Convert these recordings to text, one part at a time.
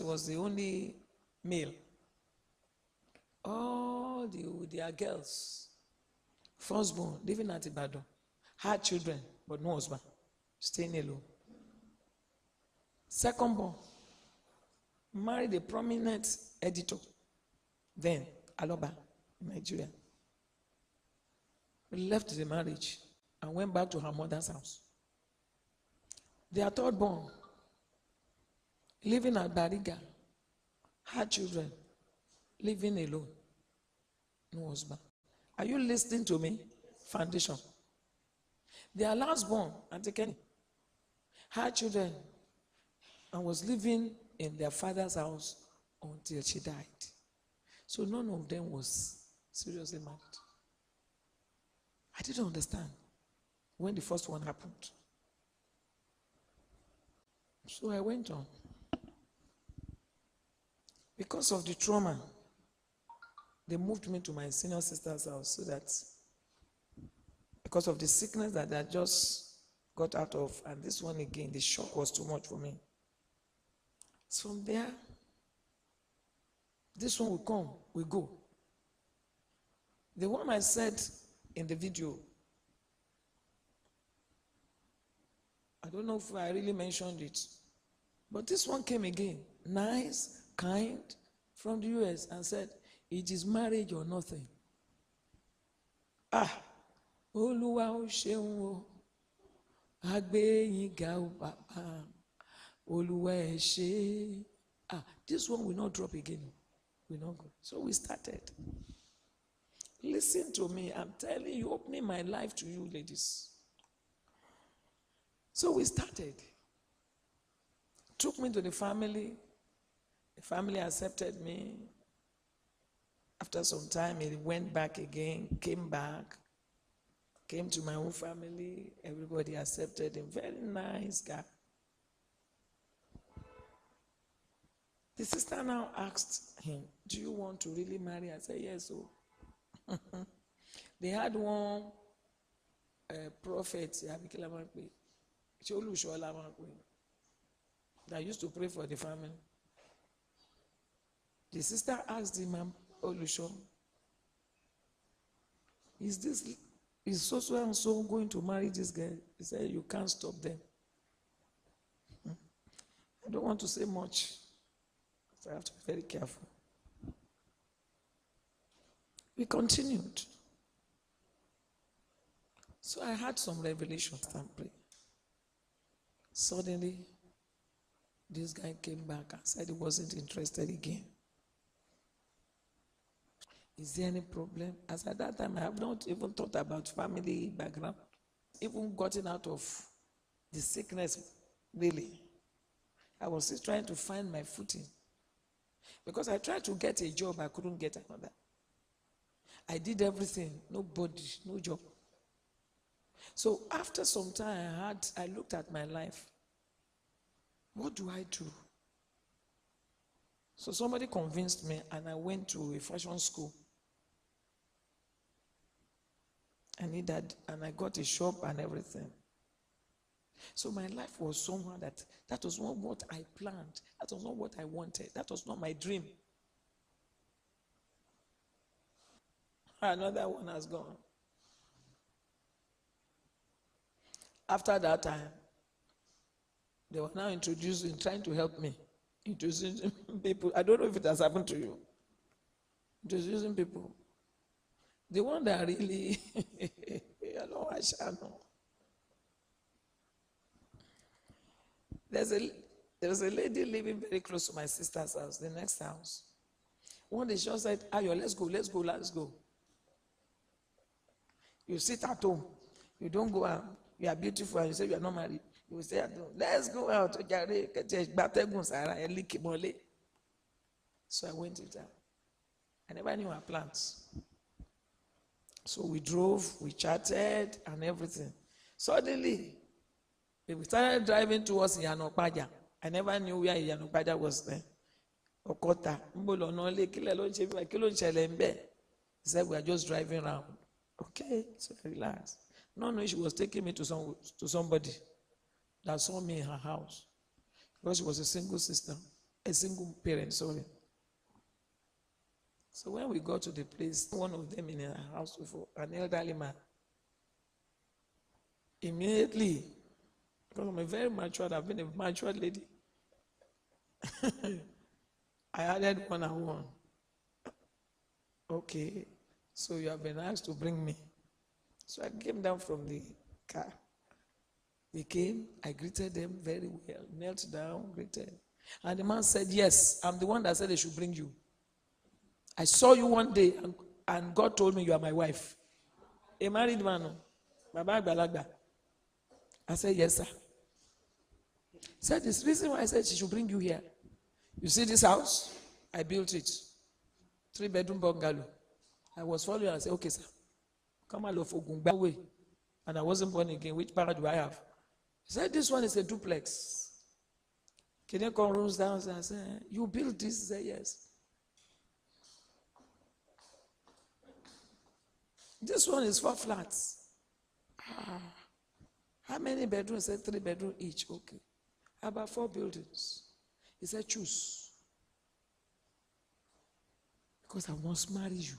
was the only male. All their girls, firstborn, living at Ibadan, had children, but no husband, staying alone. Secondborn, married a prominent editor, then Aloba, Nigeria. Left the marriage and went back to her mother's house. Their thirdborn, living at Bariga, had children, living alone, no husband. Are you listening to me? Foundation. Their lastborn, Auntie Kenny, had children and was living in their father's house until she died. So none of them was seriously married. I didn't understand when the first one happened. So I went on. Because of the trauma, they moved me to my senior sister's house so that, because of the sickness that I just got out of, and this one again, the shock was too much for me. So from there, this one will come, we go. The one I said in the video, I don't know if I really mentioned it, but this one came again, nice, kind, from the US, and said, it is marriage or nothing. Olúwa ó ṣeun o, a gbé yín ga o bàbá, Olúwa ẹ ṣé. This one will not drop again. Will not go. So we started. Listen to me. I'm telling you, opening my life to you, ladies. So we started. Took me to the family. The family accepted me. After some time, he went back again, came back, came to my own family. Everybody accepted him. Very nice guy. The sister now asked him, do you want to really marry? I said, yes. So they had one prophet that used to pray for the family. The sister asked him, Olusho, is so and so going to marry this girl? He said, you can't stop them. I don't want to say much, so I have to be very careful. We continued. So I had some revelations and pray. Suddenly, this guy came back and said he wasn't interested again. Is there any problem? As at that time, I have not even thought about family background, even gotten out of the sickness, really. I was still trying to find my footing. Because I tried to get a job, I couldn't get another. I did everything, nobody, no job. So after some time, I looked at my life. What do I do? So somebody convinced me, and I went to a fashion school. And I got a shop and everything. So my life was somehow that was not what I planned. That was not what I wanted. That was not my dream. Another one has gone. After that time, they were now trying to help me. Introducing people. I don't know if it has happened to you. Introducing people. The one that really, I know. There was a lady living very close to my sister's house, the next house. One day she just said, Ayo, let's go. You sit at home. You don't go out. You are beautiful and you say you are not married. You will stay at home. Let's go out. So I went with her. I never knew her plans. So we drove, we chatted and everything. Suddenly, we started driving towards Iyanokpaja. I never knew where Iyanokpaja was then. Okota. He said, we are just driving around. Okay, so relax. No, she was taking me to somebody that saw me in her house. Because she was a single sister. a single parent, sorry. So when we got to the place, one of them in a house before, an elderly man, immediately, because I'm a very mature, I've been a mature lady, I added one and one. Okay, so you have been asked to bring me. So I came down from the car. They came, I greeted them very well, knelt down, greeted. And the man said, yes, I'm the one that said they should bring you. I saw you one day, and God told me you are my wife. A married man. Baba Agbalagba. I said, yes, sir. He said, this reason why I said she should bring you here. You see this house? I built it. 3-bedroom bungalow. I was following and I said, okay, sir. Come on, for Gungbawe. And I wasn't born again. Which part do I have? He said, this one is a duplex. Can you come rooms down? I said, you built this? He said, yes. This one is 4 flats. How many bedrooms? He said 3 bedrooms each. Okay. How about 4 buildings? He said, choose. Because I must marry you.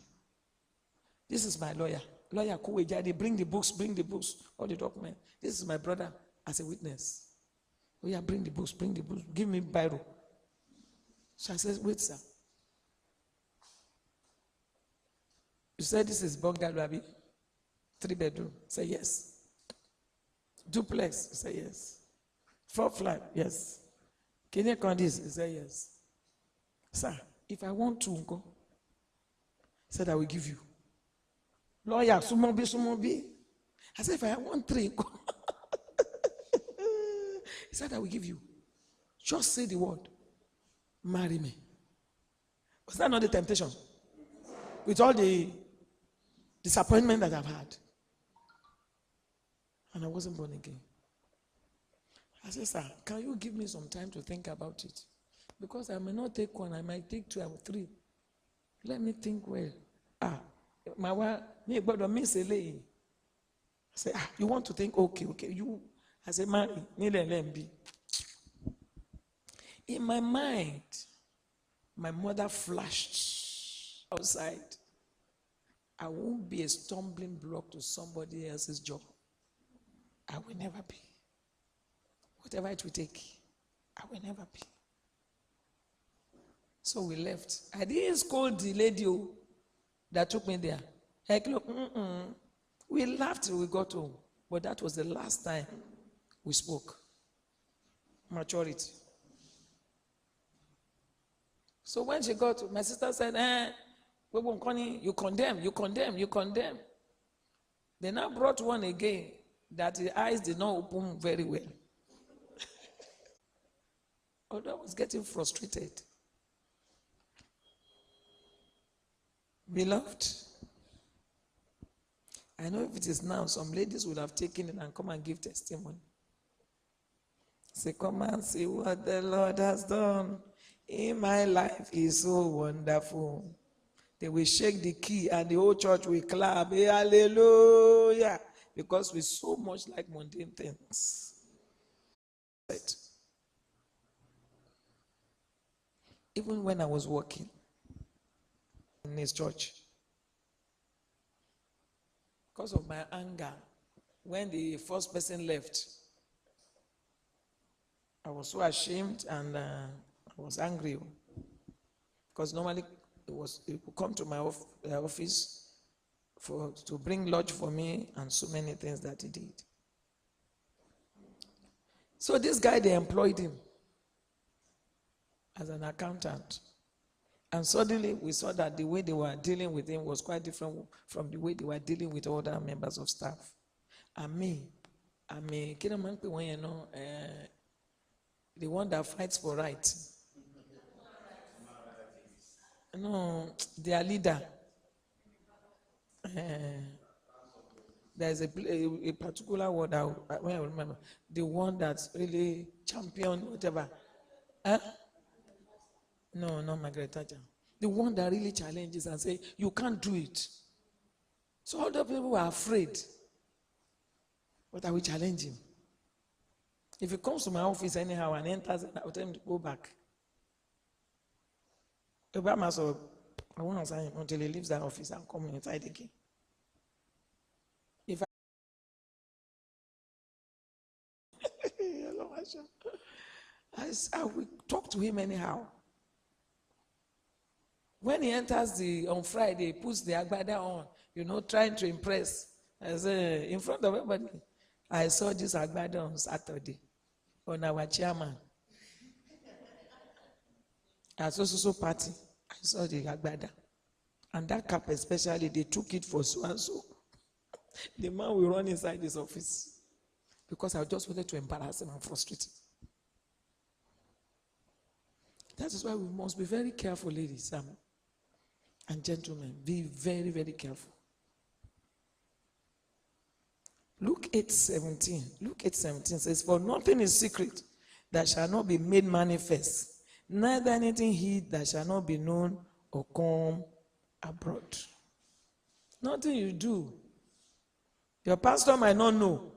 This is my lawyer. Lawyer Kuwejade, bring the books, all the documents. This is my brother as a witness. Oh yeah, bring the books, give me Bible. So I said, wait, sir. You said this is bungalow, Abi? 3 bedroom. Say yes. Duplex. Say yes. 4 flat. Yes. Can you count this? Say yes. Sir, if I want to go, said I will give you. Lawyer, sumobi. I said, if I want 3, go. He said, I will give you. Just say the word. Marry me. Was that not the temptation? With all the disappointment that I've had. And I wasn't born again. I said, sir, can you give me some time to think about it? Because I may not take 1, I might take 2 or 3. Let me think well. My wife, me brother, me say, I say, you want to think? Okay. You, I say, marry, me. In my mind, my mother flashed outside. I won't be a stumbling block to somebody else's job. I will never be. Whatever it will take, I will never be. So we left. I didn't scold the lady that took me there. Heck, look, we laughed till we got home. But that was the last time we spoke. Maturity. So when she got to, my sister said, you condemn. They now brought one again that the eyes did not open very well. Although I was getting frustrated. Beloved, I know if it is now, some ladies would have taken it and come and give testimony. Say, come and see what the Lord has done in my life is so wonderful. They will shake the key and the whole church will clap. Hey, hallelujah. Because we so much like mundane things. Right. Even when I was working in his church, because of my anger, when the first person left, I was so ashamed and I was angry. Because normally it would come to my office to bring lunch for me and so many things that he did. So this guy, they employed him as an accountant. And suddenly we saw that the way they were dealing with him was quite different from the way they were dealing with other members of staff. And me, the one that fights for rights. No, their leader. There's a particular word I remember. The one that's really champion, whatever. Huh? No, not Margaret Thatcher. The one that really challenges and say, you can't do it. So other people were afraid. But I will challenge him. If he comes to my office anyhow and enters, I will tell him to go back. Obama said, I want to sign him until he leaves that office and come inside again. If I will talk to him anyhow. When he enters on Friday, he puts the agbada on, trying to impress. I say, in front of everybody, I saw this agbada on Saturday on our chairman. At so party, I saw the agbada. And that cap especially, they took it for so and so. The man will run inside his office because I just wanted to embarrass him and frustrate him. That is why we must be very careful, ladies and gentlemen. Be very, very careful. Luke 8:17. Luke 8:17 says, for nothing is secret that shall not be made manifest, neither anything hid that shall not be known or come abroad. Nothing you do. Your pastor might not know.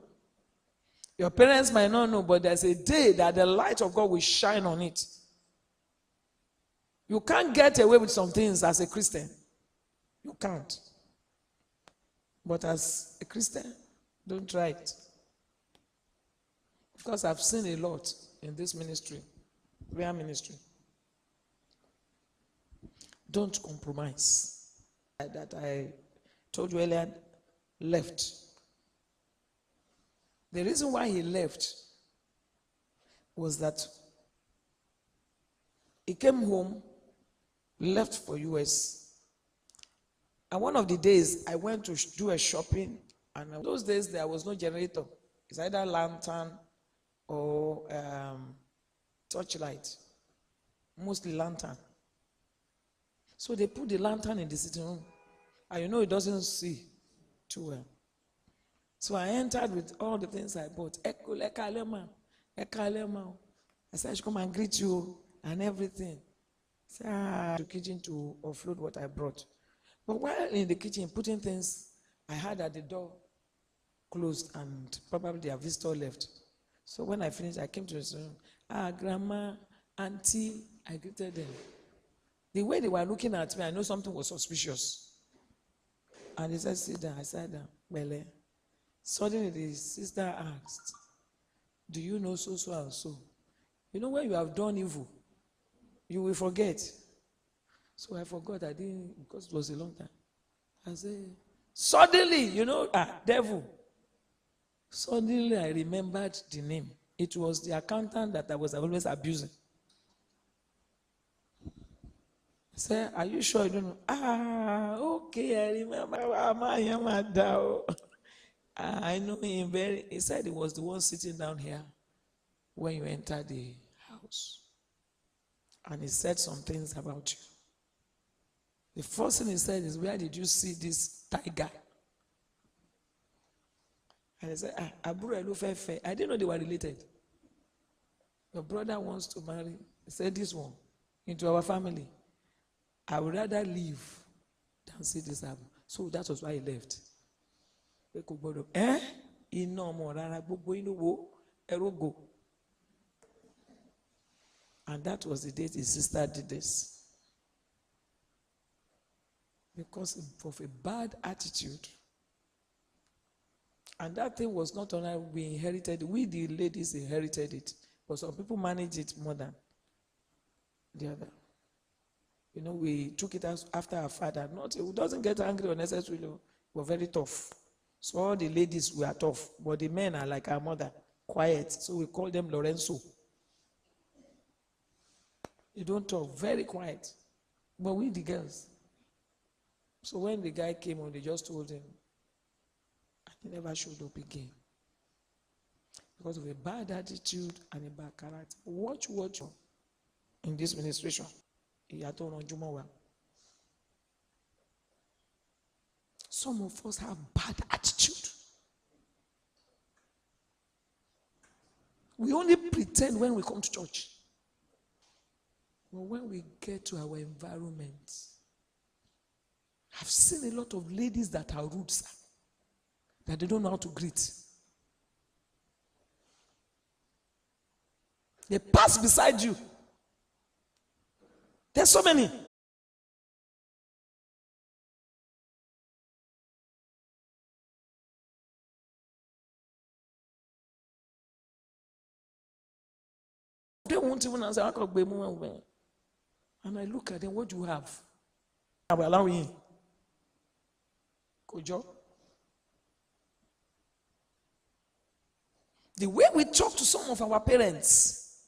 Your parents might not know, but there's a day that the light of God will shine on it. You can't get away with some things as a Christian. You can't. But as a Christian, don't try it. Because I've seen a lot in this ministry, prayer ministry. Don't compromise. That I told you earlier, left. The reason why he left was that he came home, left for US. And one of the days I went to do a shopping, and those days there was no generator. It's either lantern or torchlight. Mostly lantern. So they put the lantern in the sitting room. And it doesn't see too well. So I entered with all the things I bought. I said, I should come and greet you and everything. So I went to the kitchen to offload what I brought. But while in the kitchen putting things, I heard that the door closed and probably their visitor left. So when I finished, I came to the room. Grandma, auntie, I greeted them. The way they were looking at me, I know something was suspicious. And they said, sit down. I sat down. Well, suddenly the sister asked, do you know so and so? When you have done evil, you will forget. So I forgot. I didn't, because it was a long time. I said, suddenly, devil. Suddenly I remembered the name. It was the accountant that I was always abusing. I said, are you sure you don't know? Okay, I remember. I know him very. He said he was the one sitting down here when you entered the house. And he said some things about you. The first thing he said is, where did you see this tiger? And I said, I didn't know they were related. Your brother wants to marry. He said, this one, into our family. I would rather leave than see this happen. So that was why he left. And that was the day his sister did this. Because of a bad attitude. And that thing was not only we inherited, we the ladies inherited it. But some people manage it more than the other. We took it after our father. He doesn't get angry unnecessarily. We're very tough. So all the ladies were tough. But the men are like our mother, quiet. So we call them Lorenzo. They don't talk, very quiet. But we the girls. So when the guy came on, they just told him. And he never showed up again. Because of a bad attitude and a bad character. Watch in this ministration. Some of us have bad attitude. We only pretend when we come to church. But when we get to our environment, I've seen a lot of ladies that are rude, sir, that they don't know how to greet. They pass beside you. There's so many. won't even answer. And I look at them, what do you have? I will allow you. Kojo. The way we talk to some of our parents,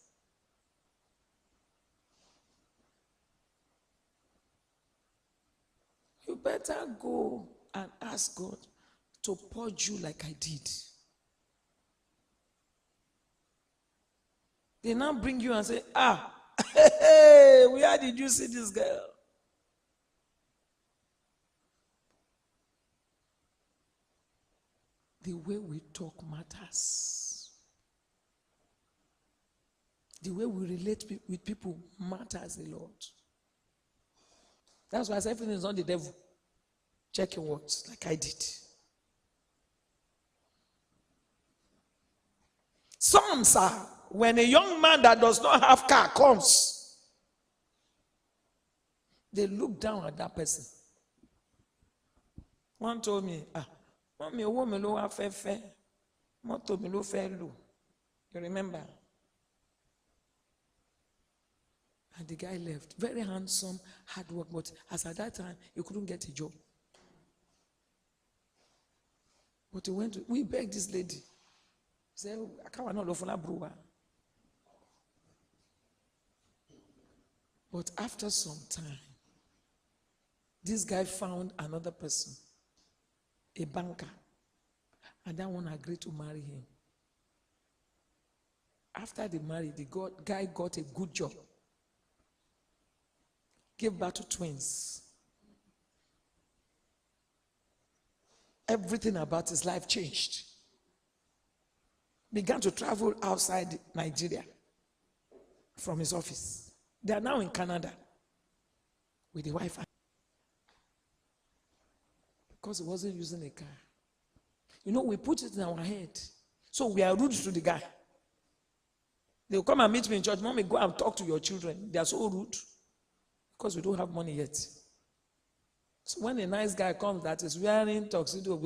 you better go and ask God to purge you like I did. They now bring you and say, hey, where did you see this girl? The way we talk matters. The way we relate with people matters a lot. That's why I say everything is not the devil. Check your words, like I did. Some, sir, when a young man that does not have car comes, they look down at that person. One told me, mommy, a woman lo afefe, moto mi lo fe lu. You remember? And the guy left. Very handsome, hard work, but as at that time, he couldn't get a job. But we begged this lady. He said, I can't not love brewer. But after some time, this guy found another person, a banker, and that one agreed to marry him. After they married, the guy got a good job, gave birth to twins. Everything about his life changed. Began to travel outside Nigeria from his office. They are now in Canada with the Wi-Fi. Because he wasn't using a car. You know, we put it in our head. So we are rude to the guy. They'll come and meet me in church. Mommy, go and talk to your children. They are so rude. Because we don't have money yet. So when a nice guy comes that is wearing tuxedo,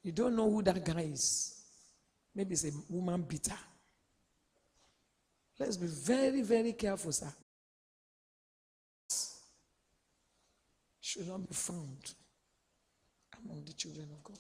you don't know who that guy is. Maybe it's a woman beater. Let's be very, very careful, sir. Should not be found among the children of God.